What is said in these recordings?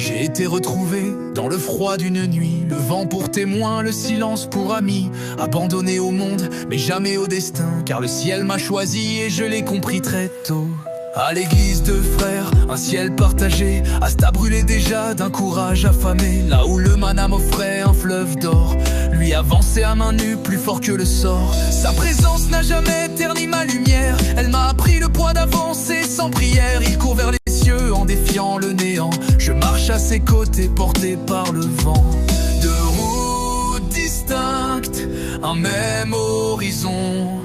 J'ai été retrouvé dans le froid d'une nuit, le vent pour témoin, le silence pour ami. Abandonné au monde, mais jamais au destin, car le ciel m'a choisi et je l'ai compris très tôt. À l'église de frères, un ciel partagé, Asta brûlait déjà d'un courage affamé. Là où le mana m'offrait un fleuve d'or, lui avançait à main nue, plus fort que le sort. Sa présence n'a jamais terni ma lumière, elle m'a appris le poids d'avancer sans prière. Il court vers les cieux en défiant le néant, je marche à ses côtés porté par le vent. Deux routes distinctes, un même horizon,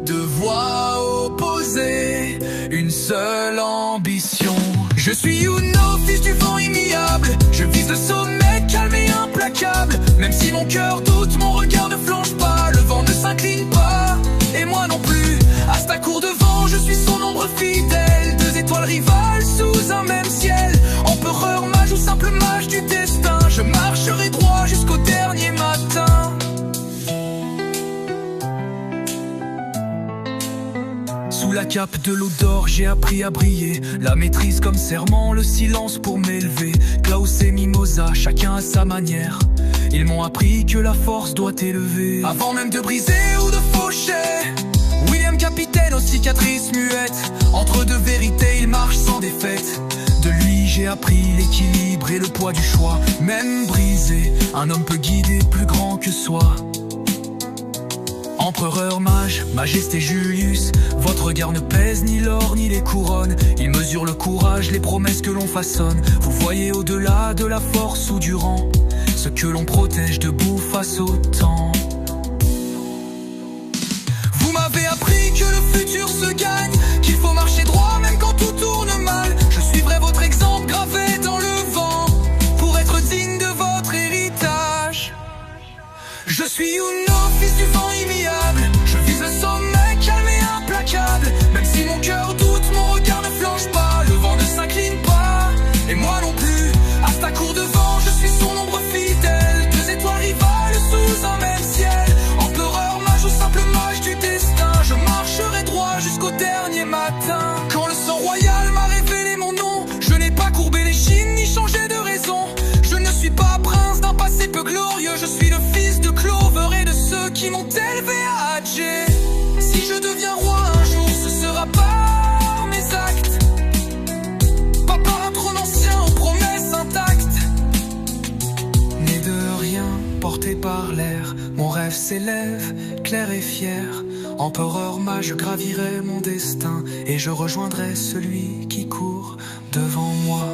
deux voies opposées, une seule ambition. Je suis Yuno, fils du vent immuable, je vise le sommet calme et implacable. Même si mon cœur doute, mon regard ne flanche pas, le vent ne s'incline pas, et moi non plus. Asta court devant, je suis son ombre fidèle, deux étoiles rivales sous un même ciel. Empereur, mage ou simple mage du destin, je marcherai droit jusqu'au dernier matin. Sous la cape de l'eau d'or, j'ai appris à briller, la maîtrise comme serment, le silence pour m'élever. Klaus et Mimosa, chacun à sa manière, ils m'ont appris que la force doit élever. Avant même de briser ou de faucher, William capitaine aux cicatrices muettes, entre deux vérités il marche sans défaite. De lui j'ai appris l'équilibre et le poids du choix. Même brisé, un homme peut guider plus grand que soi. Empereur mage, majesté Julius, votre regard ne pèse ni l'or ni les couronnes. Il mesure le courage, les promesses que l'on façonne. Vous voyez au-delà de la force ou du rang, ce que l'on protège debout face au temps. Vous m'avez appris que le futur se gagne, qu'il faut marcher droit même quand tout tourne mal. Je suivrai votre exemple gravé dans le vent, pour être digne de votre héritage. Je suis Yuno, fils du vent immuable, je vise le sommet calme et implacable. Même si mon cœur doute, mon regard ne flanche pas, le vent ne s'incline pas, et moi non plus. Asta court devant, je suis son ombre fidèle, deux étoiles rivales sous un même ciel. Empereur, mage ou simple mage du destin, je marcherai droit jusqu'au dernier matin. Quand le sang royal m'a révélé mon nom, je n'ai pas courbé les chines ni changé de raison. Je ne suis pas prince d'un passé peu glorieux, je suis le fils de Clover et de ceux qui m'ont élevé à Hadjé. Si je deviens roi un jour, ce sera par mes actes, pas par un trône ancien aux promesses intactes. Né de rien, porté par l'air, mon rêve s'élève, clair et fier. Empereur mage, je gravirai mon destin, et je rejoindrai celui qui court devant moi.